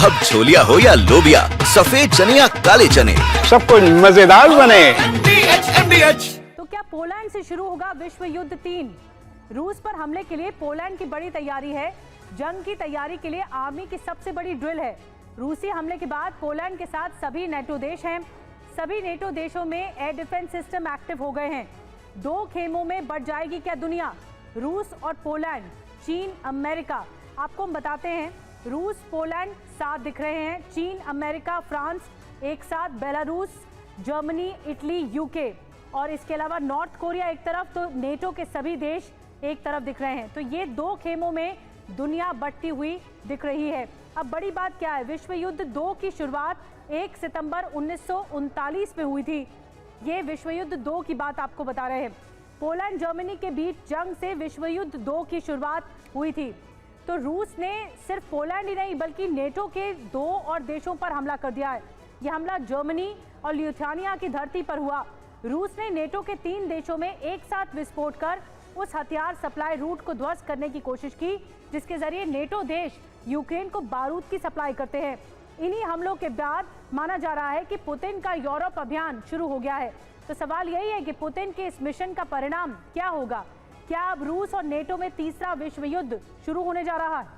अब छोलिया हो या लोबिया, सफेद चने या काले चने, सब कुछ मजेदार बने। तो क्या पोलैंड से शुरू होगा विश्व युद्ध 3? रूस पर हमले के लिए पोलैंड की बड़ी तैयारी है। जंग की तैयारी के लिए आर्मी की सबसे बड़ी ड्रिल है। रूसी हमले के बाद पोलैंड के साथ सभी नेटो देश हैं। सभी नेटो देशों में एयर डिफेंस सिस्टम एक्टिव हो गए हैं। दो खेमों में बढ़ जाएगी क्या दुनिया? रूस और पोलैंड, चीन, अमेरिका। आपको हम बताते हैं, रूस पोलैंड साथ दिख रहे हैं, चीन, अमेरिका, फ्रांस एक साथ, बेलारूस, जर्मनी, इटली, यूके और इसके अलावा नॉर्थ कोरिया एक तरफ, तो नेटो के सभी देश एक तरफ दिख रहे हैं। तो ये दो खेमों में दुनिया बंटती हुई दिख रही है। अब बड़ी बात क्या है, विश्व युद्ध 2 की शुरुआत 1 सितंबर 1939 में हुई थी। ये विश्व युद्ध 2 की बात आपको बता रहे हैं। पोलैंड जर्मनी के बीच जंग से विश्व युद्ध 2 की शुरुआत हुई थी। तो रूस ने सिर्फ पोलैंड ही नहीं बल्कि नेटो के 2 और देशों पर हमला कर दिया है। यह हमला जर्मनी और लिथुआनिया की धरती पर हुआ। रूस ने नेटो के 3 देशों में एक साथ विस्फोट कर उस हथियार सप्लाई रूट को ध्वस्त करने की कोशिश की, जिसके जरिए नेटो देश यूक्रेन को बारूद की सप्लाई करते हैं। इन्हीं हमलों के बाद माना जा रहा है कि पुतिन का यूरोप अभियान शुरू हो गया है। तो सवाल यही है कि पुतिन के इस मिशन का परिणाम क्या होगा? क्या अब रूस और नेटो में तीसरा विश्व युद्ध शुरू होने जा रहा है?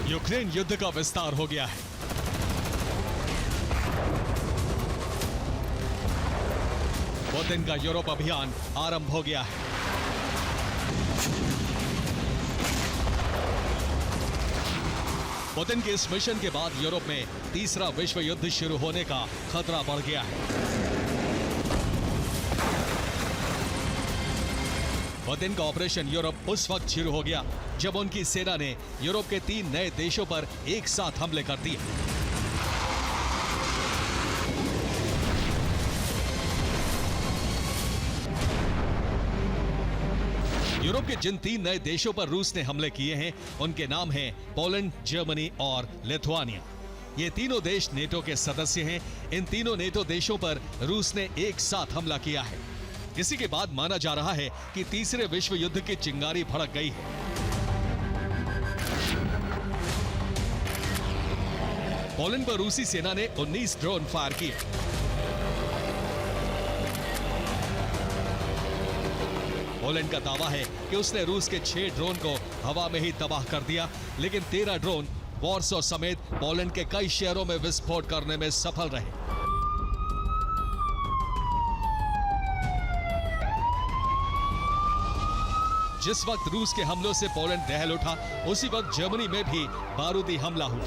यूक्रेन युद्ध का विस्तार हो गया है। पुतिन का यूरोप अभियान आरंभ हो गया है। पुतिन के इस मिशन के बाद यूरोप में तीसरा विश्व युद्ध शुरू होने का खतरा बढ़ गया है। पुतिन का ऑपरेशन यूरोप उस वक्त शुरू हो गया जब उनकी सेना ने यूरोप के 3 नए देशों पर एक साथ हमले कर दिए। यूरोप के जिन 3 नए देशों पर रूस ने हमले किए हैं उनके नाम हैं पोलैंड, जर्मनी और लिथुआनिया। ये तीनों देश नेटो के सदस्य हैं। इन तीनों नेटो देशों पर रूस ने एक साथ हमला किया है। इसी के बाद माना जा रहा है कि तीसरे विश्व युद्ध की चिंगारी भड़क गई है। पोलैंड पर रूसी सेना ने 19 ड्रोन फायर किए। पोलैंड का दावा है कि उसने रूस के 6 ड्रोन को हवा में ही तबाह कर दिया, लेकिन 13 ड्रोन वॉर्सो समेत पोलैंड के कई शहरों में विस्फोट करने में सफल रहे। जिस वक्त रूस के हमलों से पोलैंड दहल उठा, उसी वक्त जर्मनी में भी बारूदी हमला हुआ।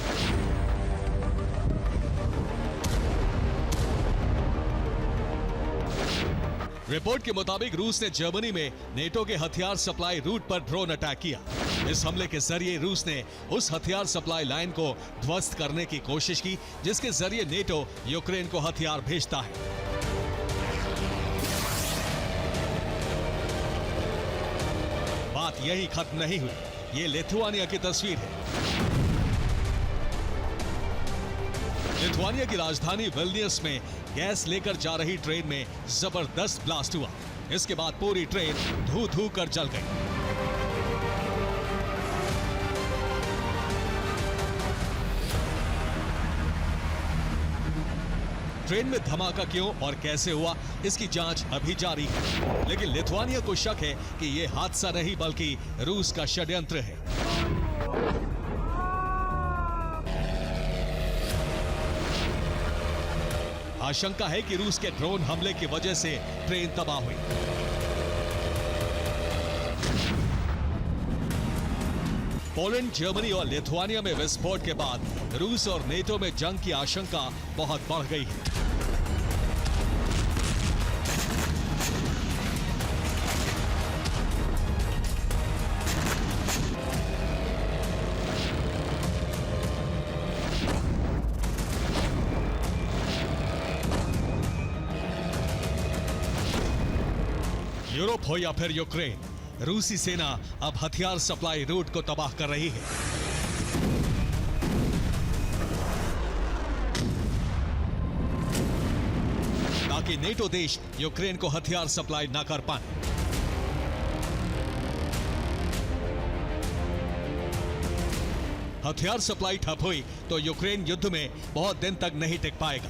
रिपोर्ट के मुताबिक रूस ने जर्मनी में नेटो के हथियार सप्लाई रूट पर ड्रोन अटैक किया। इस हमले के जरिए रूस ने उस हथियार सप्लाई लाइन को ध्वस्त करने की कोशिश की, जिसके जरिए नेटो यूक्रेन को हथियार भेजता है। बात यही खत्म नहीं हुई। ये लिथुआनिया की तस्वीर है। लिथुआनिया की राजधानी विल्नियस में गैस लेकर जा रही ट्रेन में जबरदस्त ब्लास्ट हुआ। इसके बाद पूरी ट्रेन धू धू कर जल गई। ट्रेन में धमाका क्यों और कैसे हुआ, इसकी जांच अभी जारी है। लेकिन लिथुआनिया को शक है कि यह हादसा नहीं बल्कि रूस का षड्यंत्र है। आशंका है कि रूस के ड्रोन हमले की वजह से ट्रेन तबाह हुई। पोलैंड, जर्मनी और लिथुआनिया में विस्फोट के बाद रूस और नेटो में जंग की आशंका बहुत बढ़ गई है। यूरोप हो या फिर यूक्रेन, रूसी सेना अब हथियार सप्लाई रूट को तबाह कर रही है। ताकि नेटो देश यूक्रेन को हथियार सप्लाई ना कर पाए। हथियार सप्लाई ठप हुई तो यूक्रेन युद्ध में बहुत दिन तक नहीं टिक पाएगा।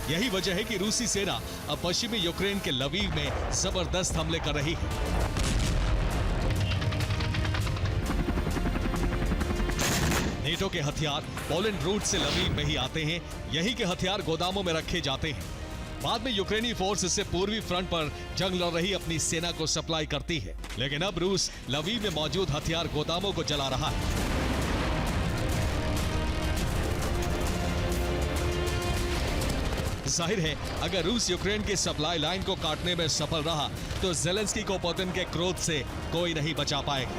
यही वजह है कि रूसी सेना अब पश्चिमी यूक्रेन के लवीव में जबरदस्त हमले कर रही है। नेटो के हथियार पोलैंड रूट से लवीव में ही आते हैं। यही के हथियार गोदामों में रखे जाते हैं। बाद में यूक्रेनी फोर्स इससे पूर्वी फ्रंट पर जंग लड़ रही अपनी सेना को सप्लाई करती है। लेकिन अब रूस लवीव में मौजूद हथियार गोदामों को जला रहा है। जाहिर है अगर रूस यूक्रेन की सप्लाई लाइन को काटने में सफल रहा तो ज़ेलेंस्की को पुतिन के क्रोध से कोई नहीं बचा पाएगा।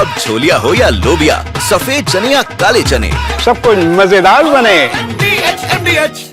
अब छोलिया हो या लोबिया, सफेद चने या काले चने, सब कुछ मजेदार बने। MDH